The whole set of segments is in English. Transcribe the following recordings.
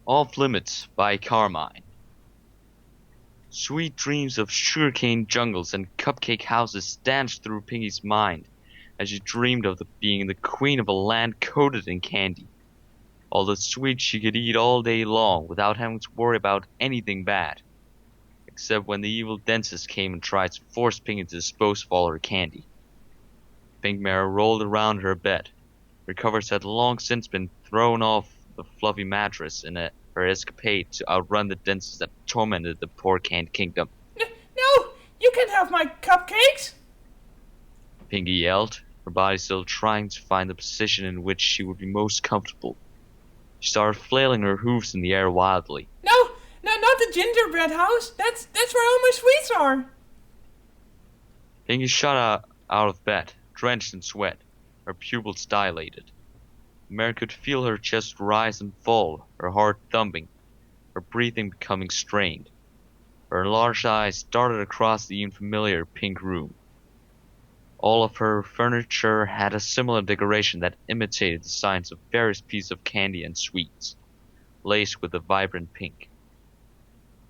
Off Limits by Carmine. Sweet dreams of sugarcane jungles and cupcake houses danced through Pinkie's mind as she dreamed of being the queen of a land coated in candy. All the sweets she could eat all day long without having to worry about anything bad. Except when the evil dentist came and tried to force Pinkie to dispose of all her candy. Pink Mare rolled around her bed. Her covers had long since been thrown off the fluffy mattress in her escapade to outrun the dentist that tormented the poor canned kingdom. No! You can't have my cupcakes! Pinkie yelled, her body still trying to find the position in which she would be most comfortable. She started flailing her hooves in the air wildly. No, not the gingerbread house. That's where all my sweets are. Pinkie shot out of bed, drenched in sweat, her pupils dilated. Mare could feel her chest rise and fall, her heart thumping, her breathing becoming strained. Her enlarged eyes darted across the unfamiliar pink room. All of her furniture had a similar decoration that imitated the signs of various pieces of candy and sweets, laced with a vibrant pink.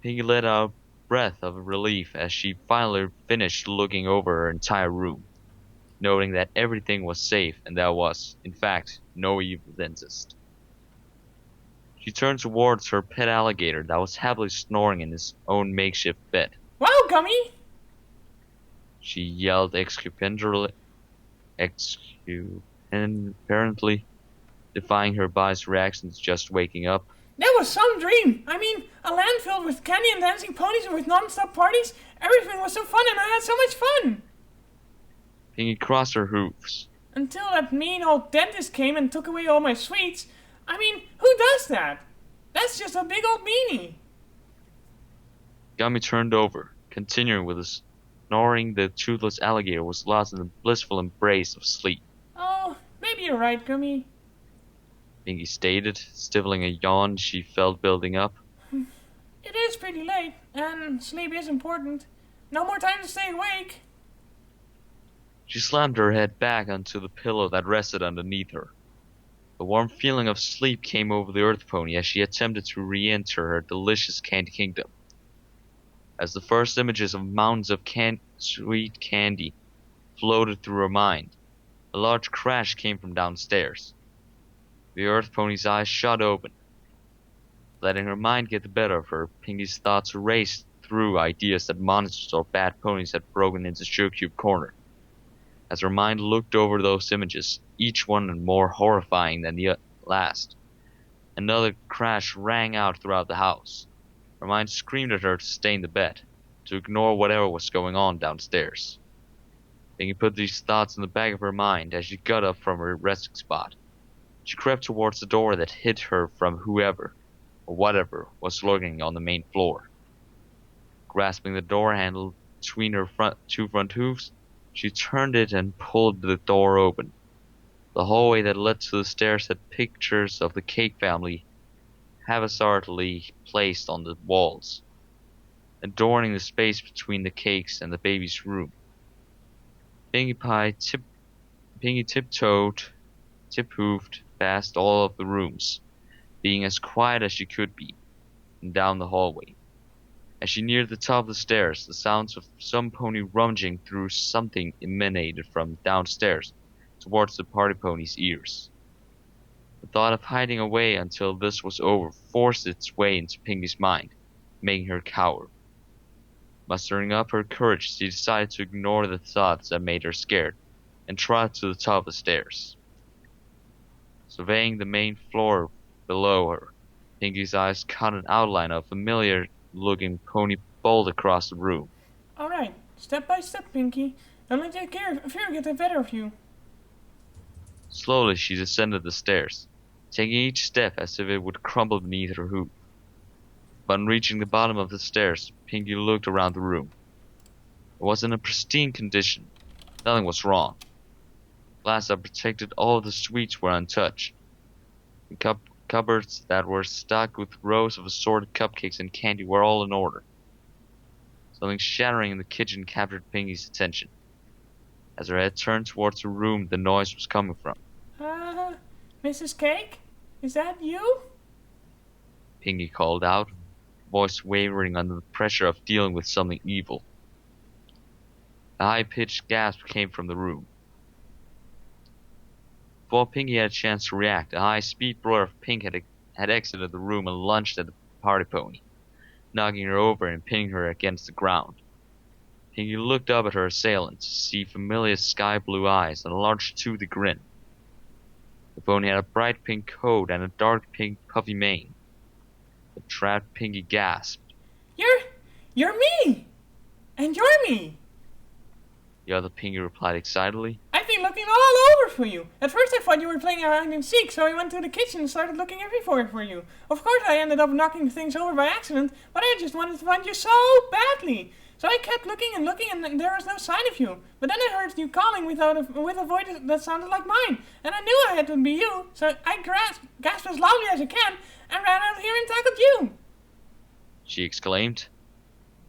Pinkie let out a breath of relief as she finally finished looking over her entire room, noting that everything was safe and there was, in fact, no evil dentist. She turned towards her pet alligator that was happily snoring in his own makeshift bed. Wow, Gummy! She yelled apparently defying her body's reactions just waking up. That was some dream. I mean, a land filled with candy and dancing ponies and with non-stop parties. Everything was so fun and I had so much fun. Pinkie crossed her hooves. Until that mean old dentist came and took away all my sweets. I mean, who does that? That's just a big old meanie. Gummy turned over, continuing with his snoring. The toothless alligator was lost in the blissful embrace of sleep. Oh, maybe you're right, Gummy. Pinkie stated, stifling a yawn she felt building up. It is pretty late, and sleep is important. No more time to stay awake. She slammed her head back onto the pillow that rested underneath her. A warm feeling of sleep came over the earth pony as she attempted to re-enter her delicious candy kingdom. As the first images of mountains of sweet candy floated through her mind, a large crash came from downstairs. The earth pony's eyes shot open. Letting her mind get the better of her, Pinkie's thoughts raced through ideas that monsters or bad ponies had broken into Sugarcube Corner. As her mind looked over those images, each one more horrifying than the last, another crash rang out throughout the house. Her mind screamed at her to stay in the bed, to ignore whatever was going on downstairs. Pinkie put these thoughts in the back of her mind as she got up from her resting spot. She crept towards the door that hid her from whoever, or whatever, was lurking on the main floor. Grasping the door handle between her two front hooves, she turned it and pulled the door open. The hallway that led to the stairs had pictures of the Cake family haphazardly placed on the walls, adorning the space between the cakes and the baby's room. Pinkie tip-hoofed past all of the rooms, being as quiet as she could be, and down the hallway. As she neared the top of the stairs, the sounds of some pony rummaging through something emanated from downstairs towards the party pony's ears. The thought of hiding away until this was over forced its way into Pinkie's mind, making her cower. Mustering up her courage, she decided to ignore the thoughts that made her scared, and trotted to the top of the stairs. Surveying the main floor below her, Pinkie's eyes caught an outline of a familiar-looking pony bolt across the room. Alright, step by step, Pinkie. Don't let that fear get the better of you. Slowly she descended the stairs, taking each step as if it would crumble beneath her hoof. Upon reaching the bottom of the stairs, Pinkie looked around the room. It was in a pristine condition. Nothing was wrong. Glass that protected all of the sweets were untouched. The cupboards that were stocked with rows of assorted cupcakes and candy were all in order. Something shattering in the kitchen captured Pinkie's attention. As her head turned towards the room the noise was coming from. Mrs. Cake? Is that you? Pinkie called out, voice wavering under the pressure of dealing with something evil. A high-pitched gasp came from the room. Before Pinkie had a chance to react, a high-speed blur of pink had exited the room and lunged at the party pony, knocking her over and pinning her against the ground. Pinkie looked up at her assailant to see familiar sky-blue eyes and a large toothy grin. The pony had a bright pink coat and a dark pink puffy mane. The trapped Pinkie gasped. You're me! And you're me! The other Pinkie replied excitedly. I've been looking all over for you. At first I thought you were playing hide and seek, so I went to the kitchen and started looking everywhere for you. Of course I ended up knocking things over by accident, but I just wanted to find you so badly. So I kept looking and looking, and there was no sign of you. But then I heard you calling with a voice that sounded like mine, and I knew it had to be you. So I gasped as loudly as I can and ran out here and tackled you. She exclaimed.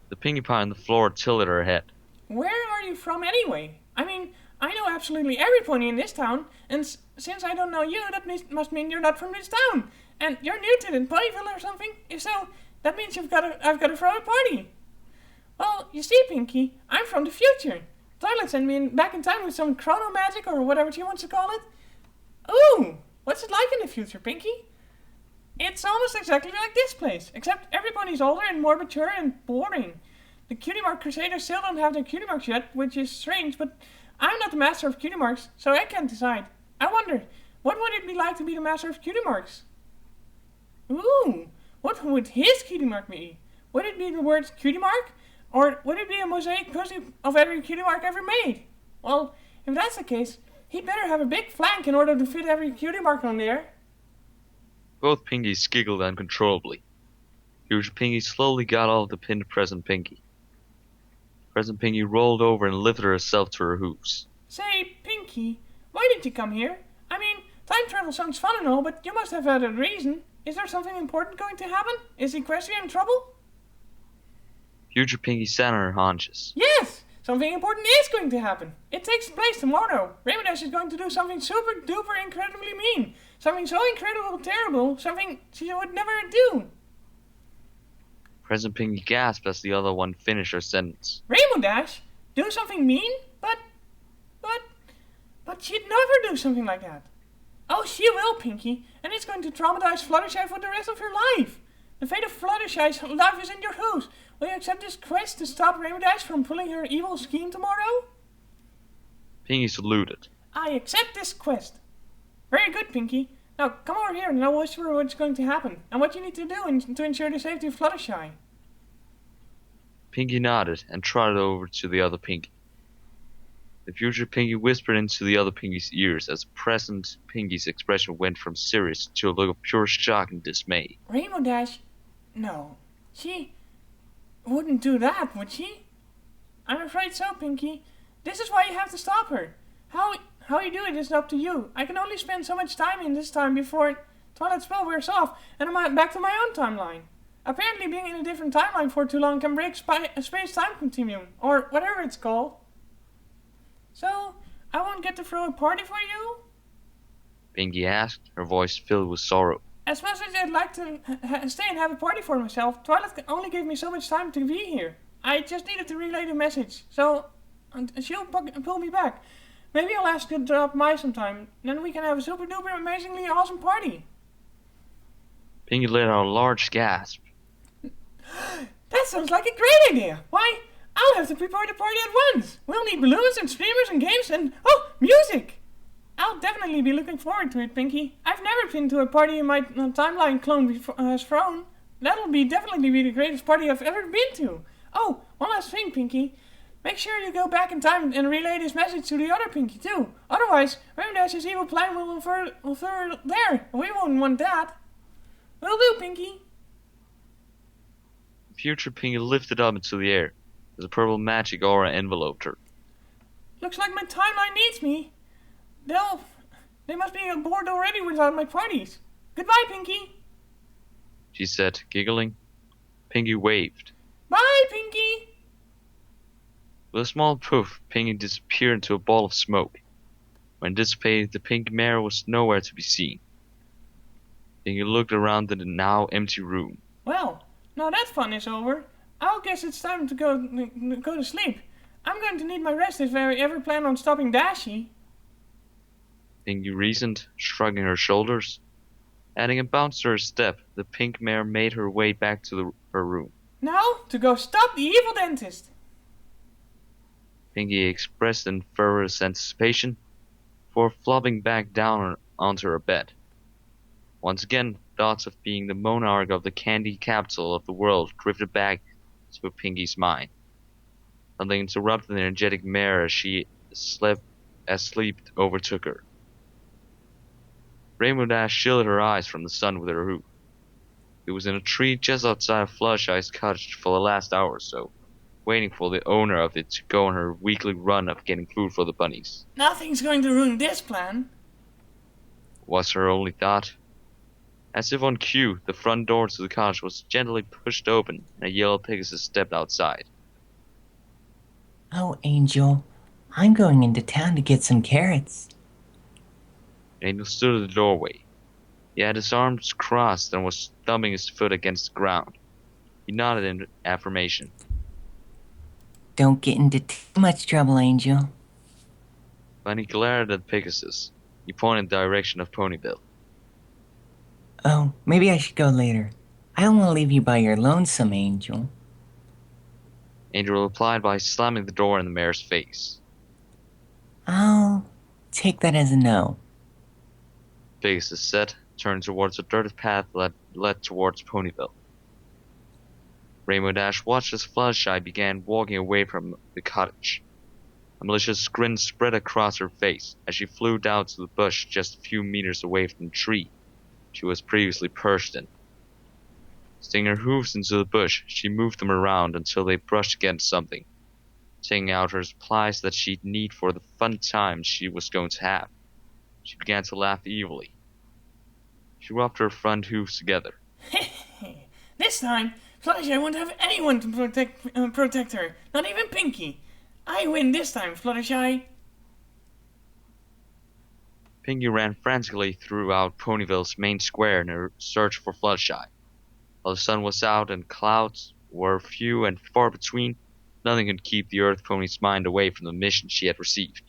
The Pinkie Pie on the floor tilted her head. Where are you from anyway? I mean, I know absolutely every pony in this town, and since I don't know you, that must mean you're not from this town. And you're new to the Ponyville or something? If so, that means I've got to throw a party. Well, you see, Pinkie, I'm from the future. Twilight sent me back in time with some chrono magic or whatever she wants to call it. Ooh, what's it like in the future, Pinkie? It's almost exactly like this place, except every pony's older and more mature and boring. The Cutie Mark Crusaders still don't have their cutie marks yet, which is strange, but I'm not the master of cutie marks, so I can't decide. I wonder, what would it be like to be the master of cutie marks? Ooh, what would his cutie mark be? Would it be the word cutie mark? Or would it be a mosaic pussy of every cutie mark ever made? Well, if that's the case, he'd better have a big flank in order to fit every cutie mark on there. Both Pinkies giggled uncontrollably. Huge Pinkie slowly got off the pinned Present Pinkie. Present Pinkie rolled over and lifted herself to her hooves. Say, Pinkie, why did you come here? I mean, time travel sounds fun and all, but you must have had a reason. Is there something important going to happen? Is Equestria in trouble? Future Pinkie sat on her haunches. Yes! Something important is going to happen. It takes place tomorrow. Rainbow Dash is going to do something super-duper incredibly mean. Something so incredible terrible, something she would never do. Present Pinkie gasped as the other one finished her sentence. Rainbow Dash? Do something mean? But she'd never do something like that. Oh, she will, Pinkie, and it's going to traumatize Fluttershy for the rest of her life. The fate of Fluttershy's life is in your hands. Will you accept this quest to stop Rainbow Dash from pulling her evil scheme tomorrow? Pinkie saluted. I accept this quest. Very good, Pinkie. Now, come over here and I'll whisper what's going to happen, and what you need to do to ensure the safety of Fluttershy. Pinkie nodded and trotted over to the other Pinkie. The future Pinkie whispered into the other Pinkie's ears as the present Pinkie's expression went from serious to a look of pure shock and dismay. Rainbow Dash? No. She wouldn't do that, would she? I'm afraid so, Pinkie. This is why you have to stop her. How you do it is up to you. I can only spend so much time in this time before Twilight spell wears off, and I'm back to my own timeline. Apparently being in a different timeline for too long can break a space-time continuum, or whatever it's called. So, I won't get to throw a party for you? Pinkie asked, her voice filled with sorrow. As much as I'd like to stay and have a party for myself, Twilight only gave me so much time to be here. I just needed to relay the message, so she'll pull me back. Maybe I'll ask her to drop by sometime, then we can have a super-duper amazingly awesome party. Pinkie let out a large gasp. That sounds like a great idea! Why, I'll have to prepare the party at once! We'll need balloons and streamers and games and, music! I'll definitely be looking forward to it, Pinkie. I've never been to a party my timeline clone has thrown. That'll definitely be the greatest party I've ever been to. Oh, one last thing, Pinkie. Make sure you go back in time and relay this message to the other Pinkie too. Otherwise, Rainbow Dash's evil plan will refer there, and we won't want that. Will do, Pinkie. Future Pinkie lifted up into the air as a purple magic aura enveloped her. Looks like my timeline needs me. They must be bored already without my parties. Goodbye, Pinkie. She said, giggling. Pinkie waved. Bye, Pinkie. With a small poof, Pinkie disappeared into a ball of smoke. When dissipated, the pink mare was nowhere to be seen. Pinkie looked around the now empty room. Well, now that fun is over. I'll guess it's time to go to sleep. I'm going to need my rest if I ever plan on stopping Dashy. Pinkie reasoned, shrugging her shoulders. Adding a bounce to her step, the pink mare made her way back to her room. Now, to go stop the evil dentist. Pinkie expressed in fervent anticipation before flopping back down onto her bed. Once again, thoughts of being the monarch of the candy capital of the world drifted back to Pinkie's mind. Something interrupted the energetic mare as sleep overtook her. Rainbow Dash shielded her eyes from the sun with her hoof. It was in a tree just outside of Fluttershy's cottage for the last hour or so, waiting for the owner of it to go on her weekly run of getting food for the bunnies. Nothing's going to ruin this plan, Was her only thought. As if on cue, the front door to the cottage was gently pushed open and a yellow Pegasus stepped outside. Oh, Angel, I'm going into town to get some carrots. Angel stood at the doorway. He had his arms crossed and was thumping his foot against the ground. He nodded in affirmation. Don't get into too much trouble, Angel. When he glared at Pegasus, he pointed in the direction of Ponyville. Oh, maybe I should go later. I don't want to leave you by your lonesome, Angel. Angel replied by slamming the door in the mare's face. I'll take that as a no. Pegasus said, turned towards a dirt path that led towards Ponyville. Rainbow Dash watched as Fluttershy began walking away from the cottage. A malicious grin spread across her face as she flew down to the bush just a few meters away from the tree she was previously perched in. Sticking her hooves into the bush, she moved them around until they brushed against something, taking out her supplies that she'd need for the fun time she was going to have. She began to laugh evilly. She rubbed her front hooves together. This time, Fluttershy won't have anyone to protect her, not even Pinkie. I win this time, Fluttershy. Pinkie ran frantically throughout Ponyville's main square in her search for Fluttershy. While the sun was out and clouds were few and far between, nothing could keep the Earth Pony's mind away from the mission she had received.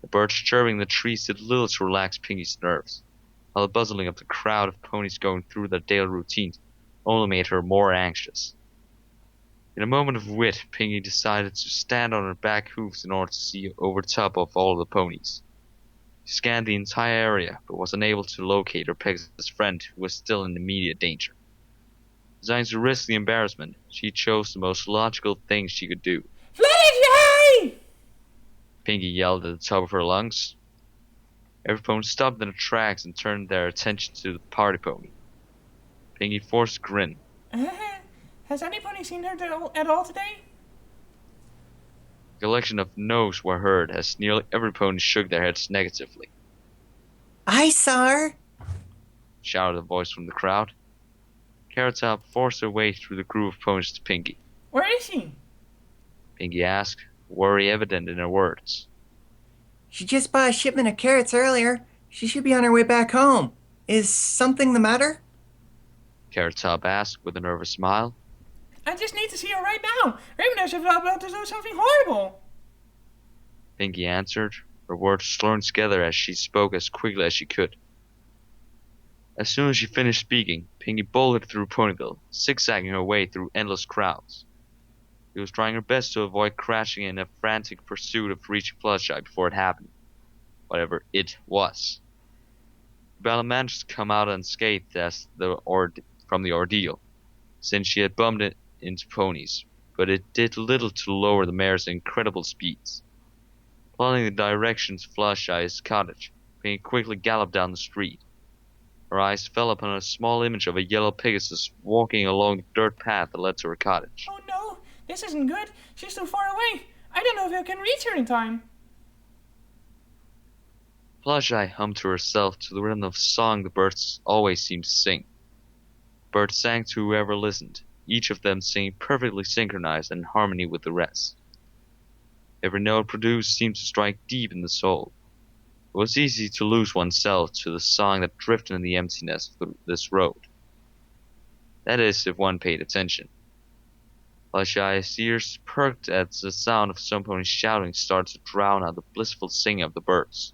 The birds chirping in the trees did little to relax Pinkie's nerves, while the bustling of the crowd of ponies going through their daily routines only made her more anxious. In a moment of wit, Pinkie decided to stand on her back hooves in order to see over top of all the ponies. She scanned the entire area, but was unable to locate her Pegasus friend, who was still in immediate danger. Designed to risk the embarrassment, she chose the most logical thing she could do. Fluttershy! Pinkie yelled at the top of her lungs. Every pony stopped in their tracks and turned their attention to the party pony. Pinkie forced a grin. Has anybody seen her at all today? A collection of no's were heard as nearly every pony shook their heads negatively. I saw her! Shouted a voice from the crowd. Carrot Top forced her way through the group of ponies to Pinkie. Where is she? Pinkie asked, worry evident in her words. She just bought a shipment of carrots earlier. She should be on her way back home. Is something the matter? Carrot Top asked with a nervous smile. I just need to see her right now. Rainbow Dash is about to do something horrible. Pinkie answered, her words slurring together as she spoke as quickly as she could. As soon as she finished speaking, Pinkie bolted through Ponyville, zigzagging her way through endless crowds. She was trying her best to avoid crashing in a frantic pursuit of reaching Fluttershy before it happened, whatever it was. Bella managed to come out unscathed from the ordeal, since she had bumped into ponies, but it did little to lower the mare's incredible speeds. Plotting the direction to Fluttershy's cottage, Pinkie quickly galloped down the street. Her eyes fell upon a small image of a yellow Pegasus walking along the dirt path that led to her cottage. Oh no, this isn't good. She's too far away. I don't know if I can reach her in time. Fluttershy hummed to herself to the rhythm of a song the birds always seemed to sing. Birds sang to whoever listened, each of them singing perfectly synchronized and in harmony with the rest. Every note produced seemed to strike deep in the soul. It was easy to lose oneself to the song that drifted in the emptiness of this road. That is, if one paid attention. Fluttershy's ears perked as the sound of some pony shouting started to drown out the blissful singing of the birds.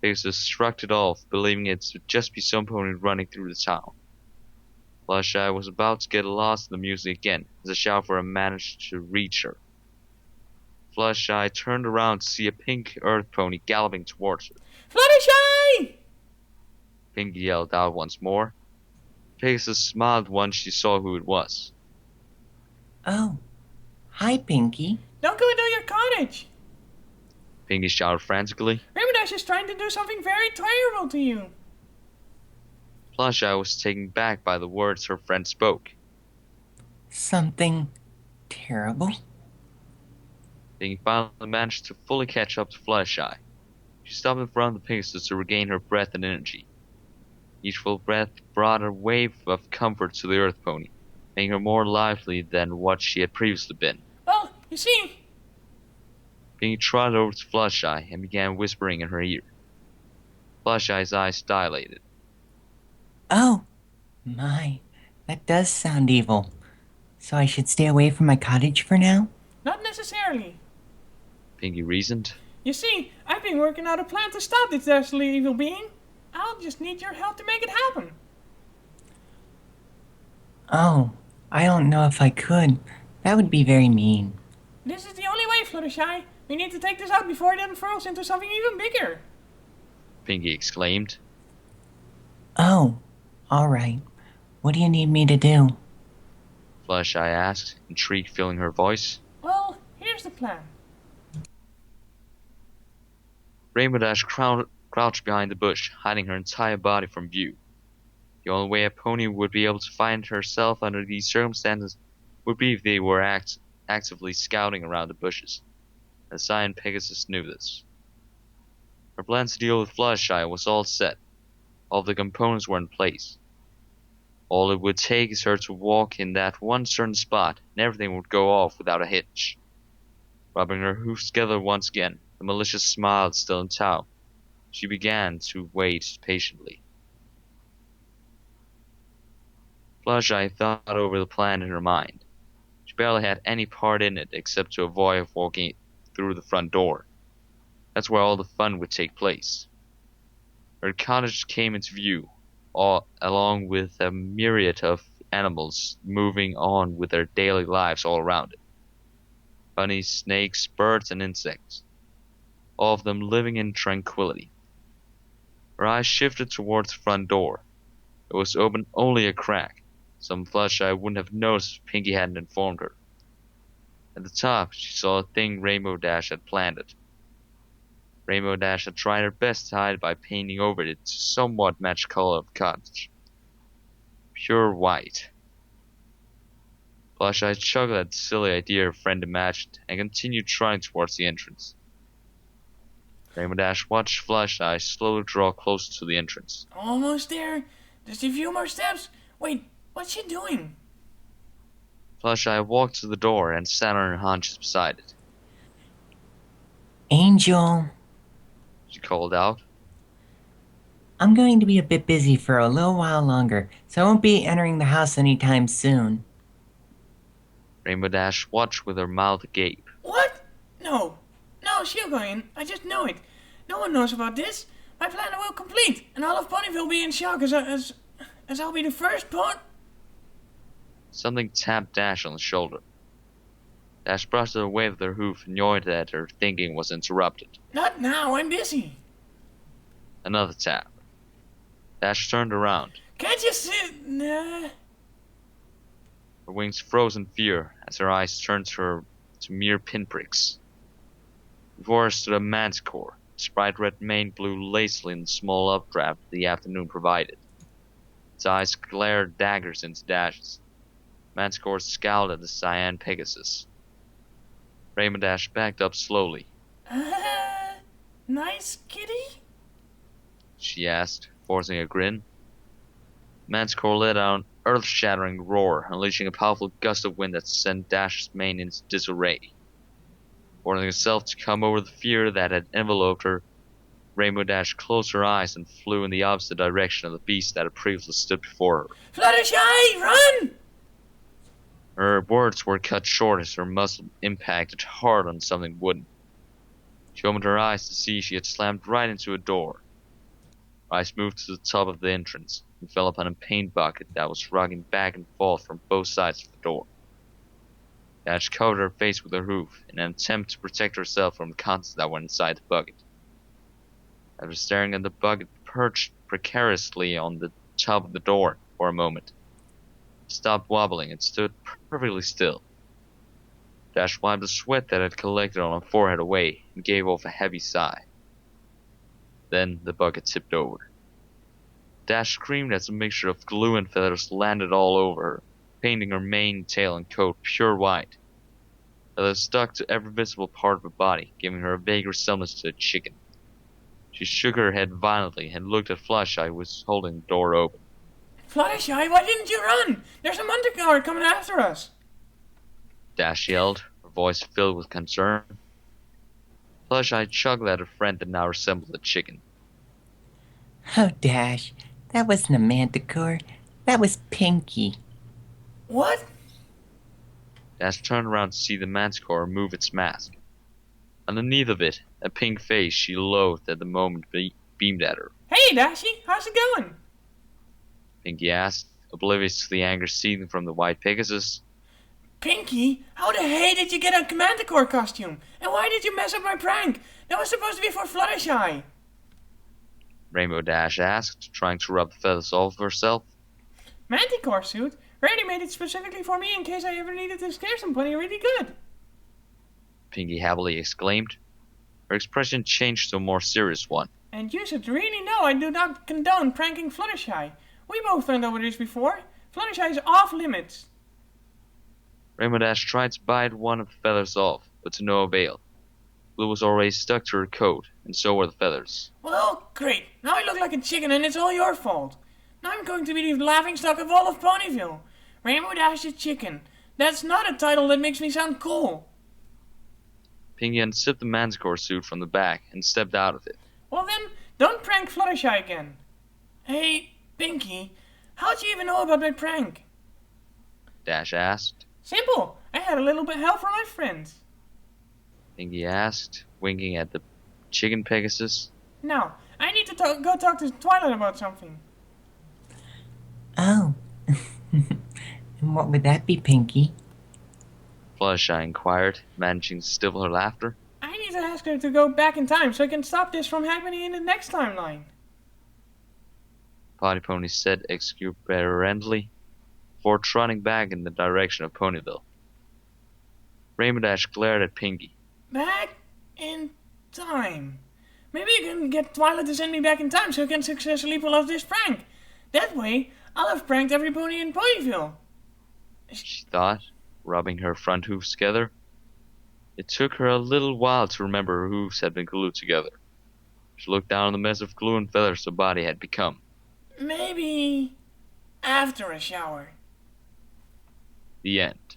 Pegasus shrugged it off, believing it to just be some pony running through the town. Fluttershy was about to get lost in the music again, as a shout for her managed to reach her. Fluttershy turned around to see a pink earth pony galloping towards her. Fluttershy! Pinkie yelled out once more. Pegasus smiled once she saw who it was. Oh, hi, Pinkie. Don't go into your cottage. Pinkie shouted frantically. Rainbow is trying to do something very terrible to you. Fluttershy was taken back by the words her friend spoke. Something terrible? Pinkie finally managed to fully catch up to Fluttershy. She stopped in front of the Pegasus to regain her breath and energy. Each full breath brought a wave of comfort to the earth pony, making her more lively than what she had previously been. Well, you see... Pinkie trotted over to Fluttershy and began whispering in her ear. Fluttershy's eyes dilated. Oh, my, that does sound evil. So I should stay away from my cottage for now? Not necessarily. Pinkie reasoned. You see, I've been working out a plan to stop this dastardly evil being. I'll just need your help to make it happen. Oh, I don't know if I could. That would be very mean. This is the only way, Fluttershy. We need to take this out before it unfurls into something even bigger. Pinkie exclaimed. Oh, all right. What do you need me to do? Fluttershy asked, intrigue filling her voice. Well, here's the plan. Rainbow Dash crouched behind the bush, hiding her entire body from view. The only way a pony would be able to find herself under these circumstances would be if they were actively scouting around the bushes. The Cyan Pegasus knew this. Her plan to deal with Fluttershy was all set. All the components were in place. All it would take is her to walk in that one certain spot, and everything would go off without a hitch. Rubbing her hoofs together once again, the malicious smile still in tow, she began to wait patiently. Fluttershy thought over the plan in her mind. She barely had any part in it except to avoid walking through the front door. That's where all the fun would take place. Her cottage came into view, along with a myriad of animals moving on with their daily lives all around it. Bunnies, snakes, birds, and insects. All of them living in tranquility. Her eyes shifted towards the front door. It was open only a crack. Some Fluttershy wouldn't have noticed if Pinkie hadn't informed her. At the top, she saw a thing Rainbow Dash had planted. Rainbow Dash had tried her best to hide it by painting over it to somewhat match the color of the cottage. Pure white. Fluttershy chuckled at the silly idea her friend imagined and continued trotting towards the entrance. Rainbow Dash watched Fluttershy slowly draw closer to the entrance. Almost there. Just a few more steps. Wait, what's she doing? Fluttershy walked to the door and sat on her haunches beside it. Angel, She called out. I'm going to be a bit busy for a little while longer, so I won't be entering the house anytime soon. Rainbow Dash watched with her mouth agape. What? No. No, she'll go in. I just know it. No one knows about this. My plan will complete, and all of Ponyville will be in shock as I'll be the first pawn. Something tapped Dash on the shoulder. Dash brushed it away with her hoof, annoyed that her thinking was interrupted. Not now, I'm busy. Another tap. Dash turned around. Can't you see? Nah. Her wings froze in fear as her eyes turned to mere pinpricks. Before her stood a manticore. Its bright red mane blew lazily in the small updraft the afternoon provided. Its eyes glared daggers into Dash's. Manticore scowled at the Cyan Pegasus. Rainbow Dash backed up slowly. Nice kitty? She asked, forcing a grin. Manticore let out an earth-shattering roar, unleashing a powerful gust of wind that sent Dash's mane into disarray. Forcing herself to come over the fear that had enveloped her, Rainbow Dash closed her eyes and flew in the opposite direction of the beast that had previously stood before her. Fluttershy, run! Her words were cut short as her muzzle impacted hard on something wooden. She opened her eyes to see she had slammed right into a door. Her eyes moved to the top of the entrance and fell upon a paint bucket that was rocking back and forth from both sides of the door. Dash covered her face with her hoof in an attempt to protect herself from the contents that were inside the bucket. After staring at the bucket perched precariously on the top of the door for a moment, it stopped wobbling and stood perfectly still. Dash wiped the sweat that had collected on her forehead away and gave off a heavy sigh. Then the bucket tipped over. Dash screamed as a mixture of glue and feathers landed all over her, painting her mane, tail, and coat pure white. Feathers stuck to every visible part of her body, giving her a vague resemblance to a chicken. She shook her head violently and looked at Fluttershy, who was holding the door open. Fluttershy, why didn't you run? There's a Manticore coming after us. Dash yelled, her voice filled with concern. Fluttershy chuckled at her friend that now resembled a chicken. Oh, Dash, that wasn't a manticore. That was Pinkie. What? Dash turned around to see the manticore remove its mask. Underneath of it, a pink face she loathed at the moment beamed at her. Hey, Dashy, how's it going? Pinkie asked, oblivious to the anger seething from the white Pegasus. Pinkie, how the hey did you get a Manticore costume? And why did you mess up my prank? That was supposed to be for Fluttershy. Rainbow Dash asked, trying to rub the feathers off herself. Manticore suit? Randy made it specifically for me in case I ever needed to scare somebody really good. Pinkie happily exclaimed. Her expression changed to a more serious one. And you should really know I do not condone pranking Fluttershy. We both went over this before. Fluttershy is off limits. Rainbow Dash tried to bite one of the feathers off, but to no avail. Glue was already stuck to her coat, and so were the feathers. Well, great. Now I look like a chicken and it's all your fault. Now I'm going to be the laughingstock of all of Ponyville. Rainbow Dash the Chicken. That's not a title that makes me sound cool. Pinkie unzipped the manticore suit from the back and stepped out of it. Well then, don't prank Fluttershy again. Hey, Pinkie, how'd you even know about my prank? Dash asked. Simple. I had a little bit of help from my friends. Pinkie asked, winking at the chicken Pegasus. Now, I need to go talk to Twilight about something. Oh. And what would that be, Pinkie? Fluttershy inquired, managing to stifle her laughter. I need to ask her to go back in time so I can stop this from happening in the next timeline. Potty Pony said exuberantly, before trotting back in the direction of Ponyville. Rainbow Dash glared at Pinkie. Back in time. Maybe you can get Twilight to send me back in time so I can successfully pull off this prank. That way, I'll have pranked every pony in Ponyville. She thought, rubbing her front hooves together. It took her a little while to remember her hooves had been glued together. She looked down on the mess of glue and feathers her body had become. Maybe after a shower. The end.